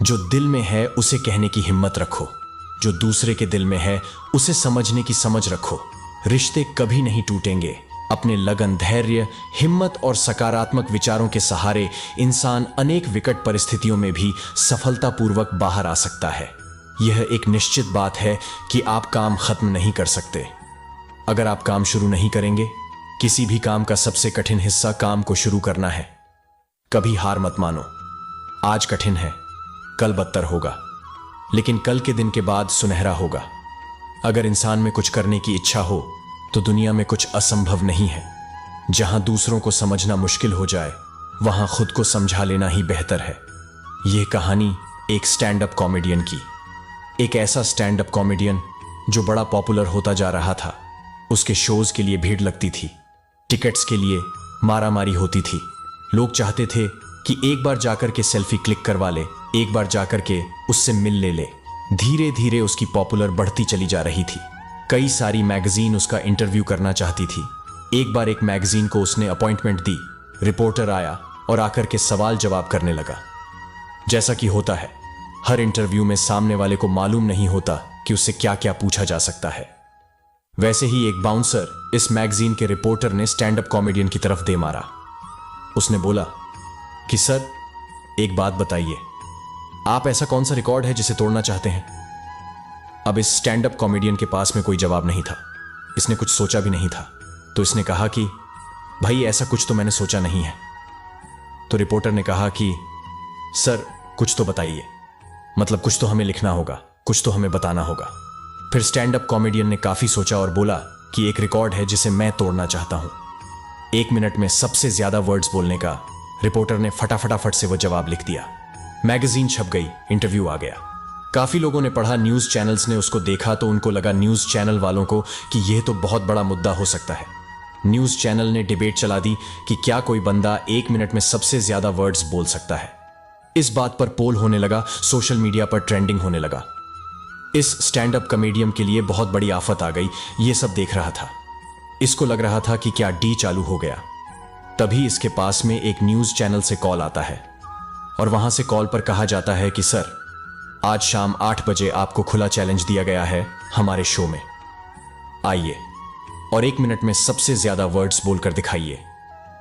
जो दिल में है उसे कहने की हिम्मत रखो, जो दूसरे के दिल में है उसे समझने की समझ रखो। रिश्ते कभी नहीं टूटेंगे। अपने लगन, धैर्य, हिम्मत और सकारात्मक विचारों के सहारे इंसान अनेक विकट परिस्थितियों में भी सफलतापूर्वक बाहर आ सकता है। यह एक निश्चित बात है कि आप काम खत्म नहीं कर सकते अगर आप काम शुरू नहीं करेंगे। किसी भी काम का सबसे कठिन हिस्सा काम को शुरू करना है। कभी हार मत मानो। आज कठिन है, कल बदतर होगा, लेकिन कल के दिन के बाद सुनहरा होगा। अगर इंसान में कुछ करने की इच्छा हो तो दुनिया में कुछ असंभव नहीं है। जहां दूसरों को समझना मुश्किल हो जाए वहां खुद को समझा लेना ही बेहतर है। यह कहानी एक स्टैंड अप कॉमेडियन की। एक ऐसा स्टैंड अप कॉमेडियन जो बड़ा पॉपुलर होता जा रहा था। उसके शोज के लिए भीड़ लगती थी, टिकट्स के लिए मारामारी होती थी। लोग चाहते थे कि एक बार जाकर के सेल्फी क्लिक करवा ले, एक बार जाकर के उससे मिल ले। धीरे धीरे उसकी पॉपुलर बढ़ती चली जा रही थी। कई सारी मैगजीन उसका इंटरव्यू करना चाहती थी। एक बार एक मैगजीन को उसने अपॉइंटमेंट दी। रिपोर्टर आया और आकर के सवाल जवाब करने लगा। जैसा कि होता है, हर इंटरव्यू में सामने वाले को मालूम नहीं होता कि उससे क्या क्या पूछा जा सकता है। वैसे ही एक बाउंसर इस मैगजीन के रिपोर्टर ने स्टैंड अप कॉमेडियन की तरफ दे मारा। उसने बोला कि सर, एक बात बताइए, आप ऐसा कौन सा रिकॉर्ड है जिसे तोड़ना चाहते हैं? अब इस स्टैंड अप कॉमेडियन के पास में कोई जवाब नहीं था। इसने कुछ सोचा भी नहीं था। तो इसने कहा कि भाई, ऐसा कुछ तो मैंने सोचा नहीं है। तो रिपोर्टर ने कहा कि सर, कुछ तो बताइए, मतलब कुछ तो हमें लिखना होगा, कुछ तो हमें बताना होगा। फिर स्टैंड अप कॉमेडियन ने काफी सोचा और बोला कि एक रिकॉर्ड है जिसे मैं तोड़ना चाहता हूं। 1 मिनट में सबसे ज्यादा वर्ड्स बोलने का। रिपोर्टर ने फटाफट से वो जवाब लिख दिया। मैगजीन छप गई, इंटरव्यू आ गया। काफी लोगों ने पढ़ा, न्यूज चैनल्स ने उसको देखा तो उनको लगा न्यूज चैनल वालों को कि यह तो बहुत बड़ा मुद्दा हो सकता है। न्यूज चैनल ने डिबेट चला दी कि क्या कोई बंदा 1 मिनट में सबसे ज्यादा वर्ड्स बोल सकता है। इस बात पर पोल होने लगा, सोशल मीडिया पर ट्रेंडिंग होने लगा। इस स्टैंड अप कॉमेडियन के लिए बहुत बड़ी आफत आ गई। यह सब देख रहा था। इसको लग रहा था कि क्या डी चालू हो गया। तभी इसके पास में एक न्यूज चैनल से कॉल आता है और वहां से कॉल पर कहा जाता है कि सर, आज शाम 8 बजे आपको खुला चैलेंज दिया गया है हमारे शो में। आइए और 1 मिनट में सबसे ज्यादा वर्ड्स बोलकर दिखाइए।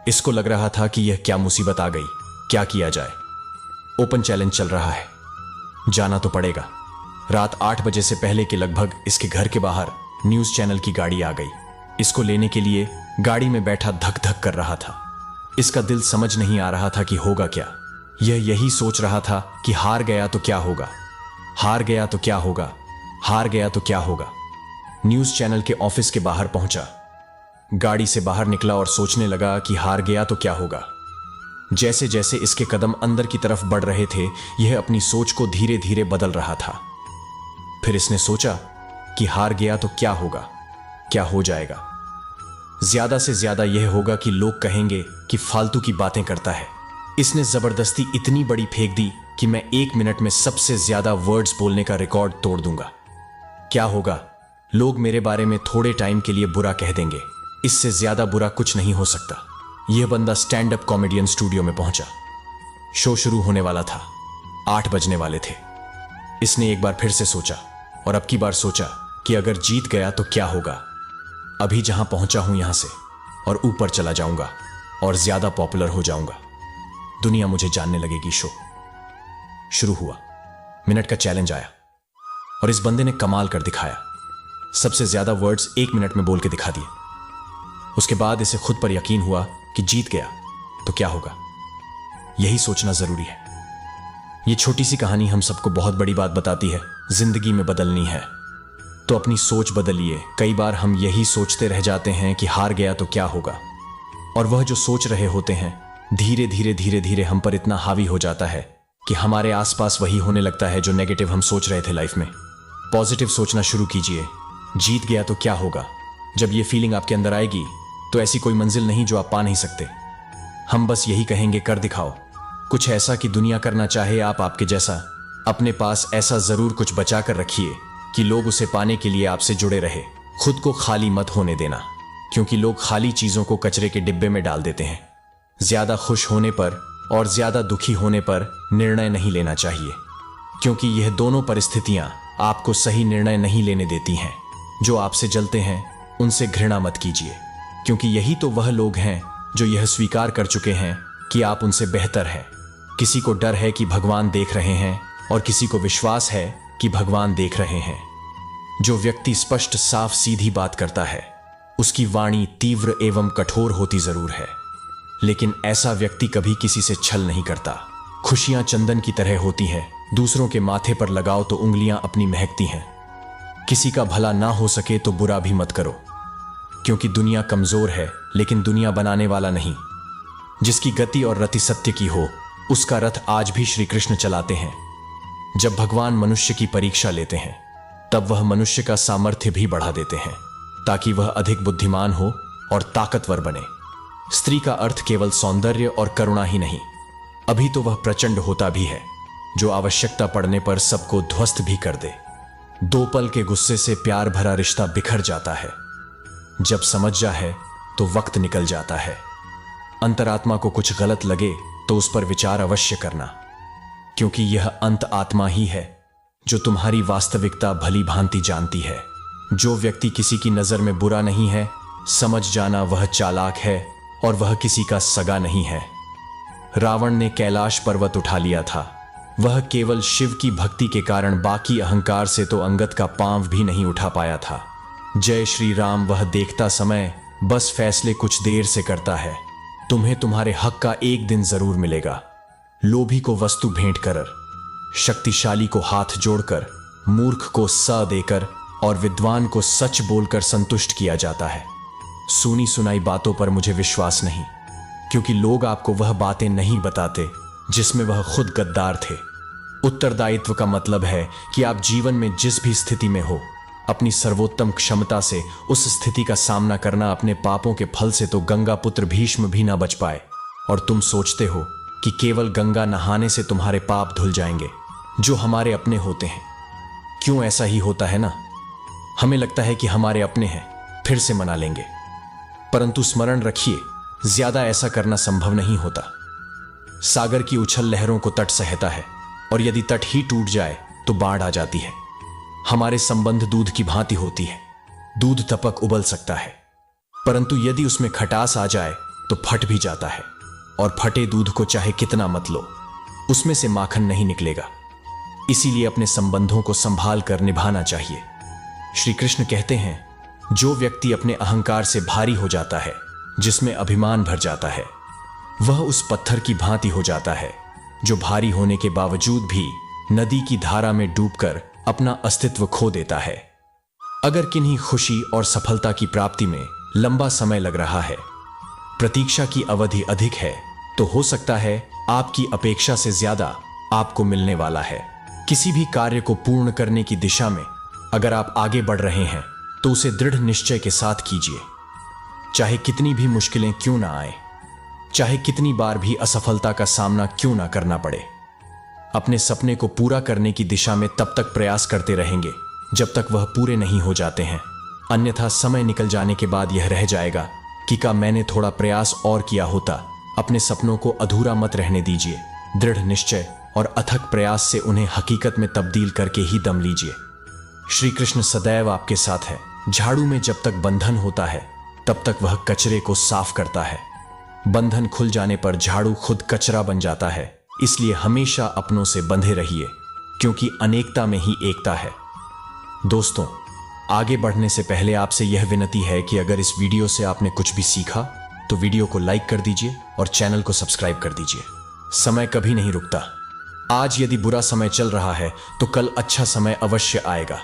इसको लग रहा था कि यह क्या मुसीबत आ गई, क्या किया जाए। ओपन चैलेंज चल रहा है, जाना तो पड़ेगा। रात 8 बजे से पहले के लगभग इसके घर के बाहर न्यूज चैनल की गाड़ी आ गई। इसको लेने के लिए गाड़ी में बैठा धक धक कर रहा था। इसका दिल समझ नहीं आ रहा था कि होगा क्या। यह यही सोच रहा था कि हार गया तो क्या होगा, हार गया तो क्या होगा, हार गया तो क्या होगा। न्यूज चैनल के ऑफिस के बाहर पहुंचा, गाड़ी से बाहर निकला और सोचने लगा कि हार गया तो क्या होगा। जैसे जैसे इसके कदम अंदर की तरफ बढ़ रहे थे, यह अपनी सोच को धीरे धीरे बदल रहा था। फिर इसने सोचा कि हार गया तो क्या होगा, क्या हो जाएगा। ज्यादा से ज्यादा यह होगा कि लोग कहेंगे कि फालतू की बातें करता है। इसने जबरदस्ती इतनी बड़ी फेंक दी कि मैं 1 मिनट में सबसे ज्यादा वर्ड्स बोलने का रिकॉर्ड तोड़ दूंगा। क्या होगा, लोग मेरे बारे में थोड़े टाइम के लिए बुरा कह देंगे। इससे ज्यादा बुरा कुछ नहीं हो सकता। यह बंदा स्टैंड अप कॉमेडियन स्टूडियो में पहुंचा। शो शुरू होने वाला था, 8 बजने वाले थे। इसने एक बार फिर से सोचा और अब की बार सोचा कि अगर जीत गया तो क्या होगा। अभी जहां पहुंचा हूं यहां से और ऊपर चला जाऊंगा और ज्यादा पॉपुलर हो जाऊंगा। दुनिया मुझे जानने लगेगी। शो शुरू हुआ। मिनट का चैलेंज आया और इस बंदे ने कमाल कर दिखाया। सबसे ज्यादा वर्ड्स 1 मिनट में बोल के दिखा दिए। उसके बाद इसे खुद पर यकीन हुआ कि जीत गया तो क्या होगा। यही सोचना जरूरी है। यह छोटी सी कहानी हम सबको बहुत बड़ी बात बताती है। जिंदगी में बदलनी है तो अपनी सोच बदलिए। कई बार हम यही सोचते रह जाते हैं कि हार गया तो क्या होगा, और वह जो सोच रहे होते हैं धीरे धीरे हम पर इतना हावी हो जाता है कि हमारे आसपास वही होने लगता है जो नेगेटिव हम सोच रहे थे लाइफ में। पॉजिटिव सोचना शुरू कीजिए। जीत गया तो क्या होगा, जब यह फीलिंग आपके अंदर आएगी तो ऐसी कोई मंजिल नहीं जो आप पा नहीं सकते। हम बस यही कहेंगे, कर दिखाओ कुछ ऐसा कि दुनिया करना चाहे आप आपके जैसा। अपने पास ऐसा जरूर कुछ बचा कर रखिए कि लोग उसे पाने के लिए आपसे जुड़े रहे। खुद को खाली मत होने देना, क्योंकि लोग खाली चीजों को कचरे के डिब्बे में डाल देते हैं। ज्यादा खुश होने पर और ज्यादा दुखी होने पर निर्णय नहीं लेना चाहिए। क्योंकि यह दोनों परिस्थितियां आपको सही निर्णय नहीं लेने देती हैं। जो आपसे जलते हैं उनसे घृणा मत कीजिए, क्योंकि यही तो वह लोग हैं जो यह स्वीकार कर चुके हैं कि आप उनसे बेहतर हैं। किसी को डर है कि भगवान देख रहे हैं और किसी को विश्वास है कि भगवान देख रहे हैं। जो व्यक्ति स्पष्ट साफ सीधी बात करता है उसकी वाणी तीव्र एवं कठोर होती जरूर है, लेकिन ऐसा व्यक्ति कभी किसी से छल नहीं करता। खुशियां चंदन की तरह होती हैं, दूसरों के माथे पर लगाओ तो उंगलियां अपनी महकती हैं। किसी का भला ना हो सके तो बुरा भी मत करो, क्योंकि दुनिया कमजोर है लेकिन दुनिया बनाने वाला नहीं। जिसकी गति और रति सत्य की हो उसका रथ आज भी श्री कृष्ण चलाते हैं। जब भगवान मनुष्य की परीक्षा लेते हैं तब वह मनुष्य का सामर्थ्य भी बढ़ा देते हैं, ताकि वह अधिक बुद्धिमान हो और ताकतवर बने। स्त्री का अर्थ केवल सौंदर्य और करुणा ही नहीं, अभी तो वह प्रचंड होता भी है, जो आवश्यकता पड़ने पर सबको ध्वस्त भी कर दे। 2 पल के गुस्से से प्यार भरा रिश्ता बिखर जाता है। जब समझ जाए तो वक्त निकल जाता है। अंतरात्मा को कुछ गलत लगे तो उस पर विचार अवश्य करना, क्योंकि यह अंत आत्मा ही है जो तुम्हारी वास्तविकता भली भांति जानती है। जो व्यक्ति किसी की नजर में बुरा नहीं है, समझ जाना वह चालाक है और वह किसी का सगा नहीं है। रावण ने कैलाश पर्वत उठा लिया था, वह केवल शिव की भक्ति के कारण बाकी अहंकार से तो अंगद का पांव भी नहीं उठा पाया था। जय श्री राम। वह देखता समय बस फैसले कुछ देर से करता है। तुम्हें तुम्हारे हक का एक दिन जरूर मिलेगा। लोभी को वस्तु भेंट कर, शक्तिशाली को हाथ जोड़कर, मूर्ख को स देकर और विद्वान को सच बोलकर संतुष्ट किया जाता है। सुनी सुनाई बातों पर मुझे विश्वास नहीं, क्योंकि लोग आपको वह बातें नहीं बताते जिसमें वह खुद गद्दार थे। उत्तरदायित्व का मतलब है कि आप जीवन में जिस भी स्थिति में हो, अपनी सर्वोत्तम क्षमता से उस स्थिति का सामना करना। अपने पापों के फल से तो गंगा पुत्र भीष्म भी ना बच पाए, और तुम सोचते हो कि केवल गंगा नहाने से तुम्हारे पाप धुल जाएंगे, जो हमारे अपने होते हैं। क्यों ऐसा ही होता है ना? हमें लगता है कि हमारे अपने हैं, फिर से मना लेंगे, परंतु स्मरण रखिए, ज्यादा ऐसा करना संभव नहीं होता। सागर की उछल लहरों को तट सहता है, और यदि तट ही टूट जाए तो बाढ़ आ जाती है। हमारे संबंध दूध की भांति होती है। दूध तपक उबल सकता है, परंतु यदि उसमें खटास आ जाए तो फट भी जाता है, और फटे दूध को चाहे कितना मत लो, उसमें से माखन नहीं निकलेगा। इसीलिए अपने संबंधों को संभाल कर निभाना चाहिए। श्री कृष्ण कहते हैं, जो व्यक्ति अपने अहंकार से भारी हो जाता है, जिसमें अभिमान भर जाता है, वह उस पत्थर की भांति हो जाता है जो भारी होने के बावजूद भी नदी की धारा में डूबकर अपना अस्तित्व खो देता है। अगर किन्हीं खुशी और सफलता की प्राप्ति में लंबा समय लग रहा है, प्रतीक्षा की अवधि अधिक है, तो हो सकता है आपकी अपेक्षा से ज्यादा आपको मिलने वाला है। किसी भी कार्य को पूर्ण करने की दिशा में अगर आप आगे बढ़ रहे हैं तो उसे दृढ़ निश्चय के साथ कीजिए, चाहे कितनी भी मुश्किलें क्यों ना आए, चाहे कितनी बार भी असफलता का सामना क्यों ना करना पड़े। अपने सपने को पूरा करने की दिशा में तब तक प्रयास करते रहेंगे जब तक वह पूरे नहीं हो जाते हैं, अन्यथा समय निकल जाने के बाद यह रह जाएगा कि का मैंने थोड़ा प्रयास और किया होता। अपने सपनों को अधूरा मत रहने दीजिए। दृढ़ निश्चय और अथक प्रयास से उन्हें हकीकत में तब्दील करके ही दम लीजिए। श्री कृष्ण सदैव आपके साथ है। झाड़ू में जब तक बंधन होता है तब तक वह कचरे को साफ करता है। बंधन खुल जाने पर झाड़ू खुद कचरा बन जाता है। इसलिए हमेशा अपनों से बंधे रहिए, क्योंकि अनेकता में ही एकता है। दोस्तों, आगे बढ़ने से पहले आपसे यह विनती है कि अगर इस वीडियो से आपने कुछ भी सीखा तो वीडियो को लाइक कर दीजिए और चैनल को सब्सक्राइब कर दीजिए। समय कभी नहीं रुकता। आज यदि बुरा समय चल रहा है तो कल अच्छा समय अवश्य आएगा।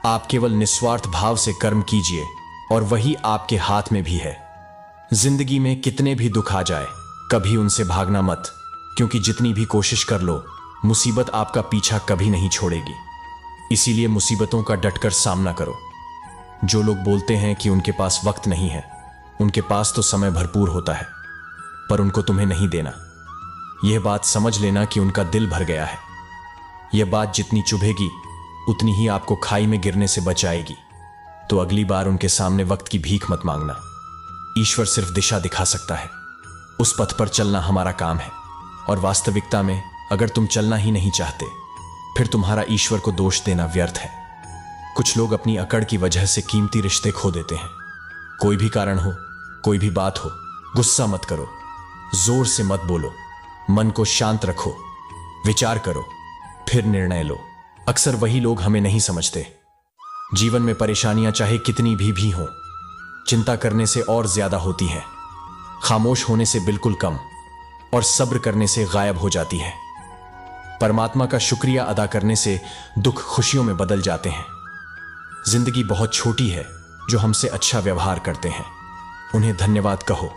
आप केवल निस्वार्थ भाव से कर्म कीजिए और वही आपके हाथ में भी है। जिंदगी में कितने भी दुख आ जाए, कभी उनसे भागना मत, क्योंकि जितनी भी कोशिश कर लो, मुसीबत आपका पीछा कभी नहीं छोड़ेगी। इसीलिए मुसीबतों का डटकर सामना करो। जो लोग बोलते हैं कि उनके पास वक्त नहीं है, उनके पास तो समय भरपूर होता है, पर उनको तुम्हें नहीं देना। यह बात समझ लेना कि उनका दिल भर गया है। यह बात जितनी चुभेगी उतनी ही आपको खाई में गिरने से बचाएगी। तो अगली बार उनके सामने वक्त की भीख मत मांगना। ईश्वर सिर्फ दिशा दिखा सकता है, उस पथ पर चलना हमारा काम है। और वास्तविकता में अगर तुम चलना ही नहीं चाहते फिर तुम्हारा ईश्वर को दोष देना व्यर्थ है। कुछ लोग अपनी अकड़ की वजह से कीमती रिश्ते खो देते हैं। कोई भी कारण हो, कोई भी बात हो, गुस्सा मत करो, जोर से मत बोलो, मन को शांत रखो, विचार करो, फिर निर्णय लो। अक्सर वही लोग हमें नहीं समझते। जीवन में परेशानियां चाहे कितनी भी हों, चिंता करने से और ज्यादा होती है, खामोश होने से बिल्कुल कम, और सब्र करने से गायब हो जाती है। परमात्मा का शुक्रिया अदा करने से दुख खुशियों में बदल जाते हैं। जिंदगी बहुत छोटी है। जो हमसे अच्छा व्यवहार करते हैं उन्हें धन्यवाद कहो,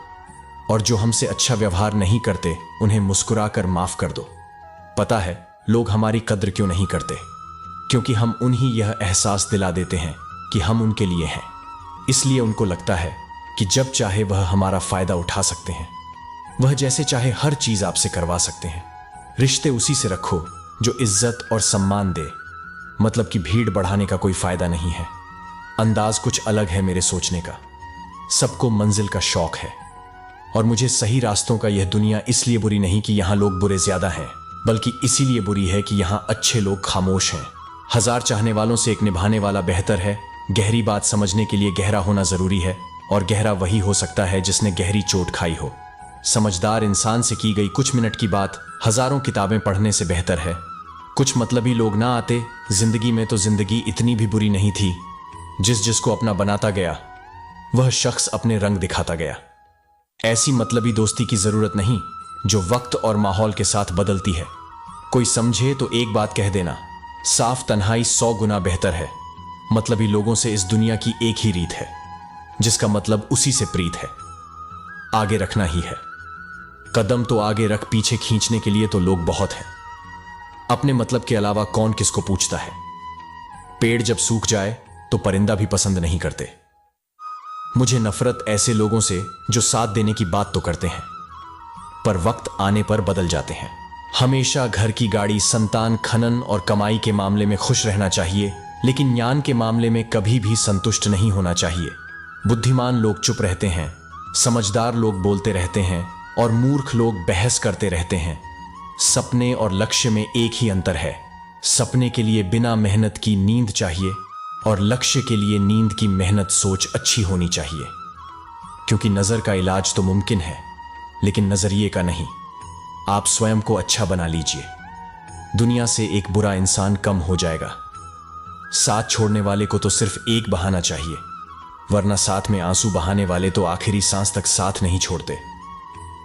और जो हमसे अच्छा व्यवहार नहीं करते उन्हें मुस्कुराकर माफ कर दो। पता है लोग हमारी कद्र क्यों नहीं करते? क्योंकि हम उन्हें यह एहसास दिला देते हैं कि हम उनके लिए हैं। इसलिए उनको लगता है कि जब चाहे वह हमारा फायदा उठा सकते हैं। वह जैसे चाहे हर चीज आपसे करवा सकते हैं। रिश्ते उसी से रखो जो इज्जत और सम्मान दे। मतलब कि भीड़ बढ़ाने का कोई फायदा नहीं है। अंदाज कुछ अलग है मेरे सोचने का। सबको मंजिल का शौक है, और मुझे सही रास्तों का यह दुनिया इसलिए बुरी नहीं कि यहां लोग बुरे ज्यादा हैं, बल्कि इसीलिए बुरी है कि यहां अच्छे लोग खामोश हैं। 1000 चाहने वालों से एक निभाने वाला बेहतर है। गहरी बात समझने के लिए गहरा होना जरूरी है, और गहरा वही हो सकता है जिसने गहरी चोट खाई हो। समझदार इंसान से की गई कुछ मिनट की बात हजारों किताबें पढ़ने से बेहतर है। कुछ मतलबी लोग ना आते जिंदगी में तो जिंदगी इतनी भी बुरी नहीं थी। जिसको अपना बनाता गया वह शख्स अपने रंग दिखाता गया। ऐसी मतलबी दोस्ती की जरूरत नहीं जो वक्त और माहौल के साथ बदलती है। कोई समझे तो एक बात कह देना, साफ तन्हाई 100 गुना बेहतर है। मतलबी लोगों से इस दुनिया की एक ही रीत है, जिसका मतलब उसी से प्रीत है। आगे रखना ही है। कदम तो आगे रख, पीछे खींचने के लिए तो लोग बहुत हैं। अपने मतलब के अलावा कौन किसको पूछता है? पेड़ जब सूख जाए तो परिंदा भी पसंद नहीं करते। मुझे नफरत ऐसे लोगों से जो साथ देने की बात तो करते हैं पर वक्त आने पर बदल जाते हैं। हमेशा घर की गाड़ी, संतान, खनन और कमाई के मामले में खुश रहना चाहिए, लेकिन ज्ञान के मामले में कभी भी संतुष्ट नहीं होना चाहिए। बुद्धिमान लोग चुप रहते हैं, समझदार लोग बोलते रहते हैं, और मूर्ख लोग बहस करते रहते हैं। सपने और लक्ष्य में एक ही अंतर है। सपने के लिए बिना मेहनत की नींद चाहिए, और लक्ष्य के लिए नींद की मेहनत सोच अच्छी होनी चाहिए। क्योंकि नजर का इलाज तो मुमकिन है, लेकिन नजरिए का नहीं। आप स्वयं को अच्छा बना लीजिए, दुनिया से एक बुरा इंसान कम हो जाएगा। साथ छोड़ने वाले को तो सिर्फ एक बहाना चाहिए, वरना साथ में आंसू बहाने वाले तो आखिरी सांस तक साथ नहीं छोड़ते।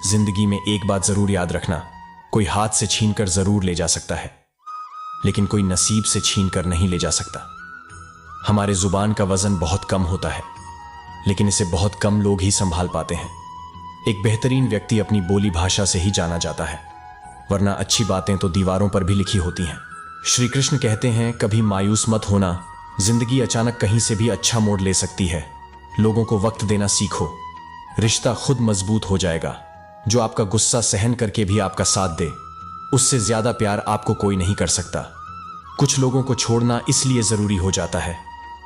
जिंदगी में एक बात जरूर याद रखना, कोई हाथ से छीनकर जरूर ले जा सकता है, लेकिन कोई नसीब से छीनकर नहीं ले जा सकता। हमारे जुबान का वजन बहुत कम होता है, लेकिन इसे बहुत कम लोग ही संभाल पाते हैं। एक बेहतरीन व्यक्ति अपनी बोली भाषा से ही जाना जाता है, वरना अच्छी बातें तो दीवारों पर भी लिखी होती हैं। श्री कृष्ण कहते हैं, कभी मायूस मत होना, जिंदगी अचानक कहीं से भी अच्छा मोड़ ले सकती है। लोगों को वक्त देना सीखो, रिश्ता खुद मजबूत हो जाएगा। जो आपका गुस्सा सहन करके भी आपका साथ दे, उससे ज्यादा प्यार आपको कोई नहीं कर सकता। कुछ लोगों को छोड़ना इसलिए जरूरी हो जाता है,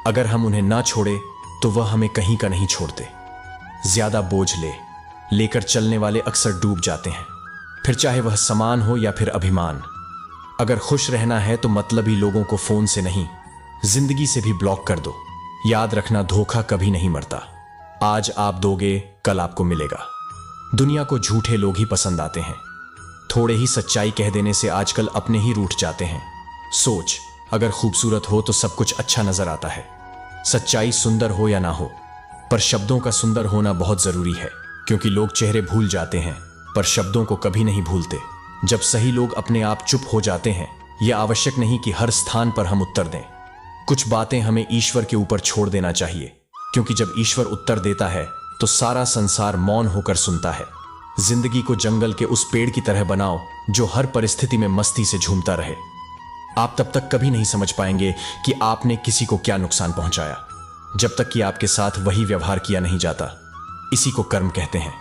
अगर हम उन्हें ना छोड़े तो वह हमें कहीं का नहीं छोड़ते। ज्यादा बोझ लेकर चलने वाले अक्सर डूब जाते हैं, फिर चाहे वह सामान हो या फिर अभिमान। अगर खुश रहना है तो मतलबी लोगों को फोन से नहीं, जिंदगी से भी ब्लॉक कर दो। याद रखना, धोखा कभी नहीं मरता। आज आप दोगे, कल आपको मिलेगा। दुनिया को झूठे लोग ही पसंद आते हैं। थोड़े ही सच्चाई कह देने से आजकल अपने ही रूठ जाते हैं। सोच, अगर खूबसूरत हो तो सब कुछ अच्छा नजर आता है। सच्चाई सुंदर हो या ना हो, पर शब्दों का सुंदर होना बहुत जरूरी है, क्योंकि लोग चेहरे भूल जाते हैं पर शब्दों को कभी नहीं भूलते। जब सही लोग अपने आप चुप हो जाते हैं, यह आवश्यक नहीं कि हर स्थान पर हम उत्तर दें। कुछ बातें हमें ईश्वर के ऊपर छोड़ देना चाहिए, क्योंकि जब ईश्वर उत्तर देता है तो सारा संसार मौन होकर सुनता है। जिंदगी को जंगल के उस पेड़ की तरह बनाओ जो हर परिस्थिति में मस्ती से झूमता रहे। आप तब तक कभी नहीं समझ पाएंगे कि आपने किसी को क्या नुकसान पहुंचाया, जब तक कि आपके साथ वही व्यवहार किया नहीं जाता। इसी को कर्म कहते हैं।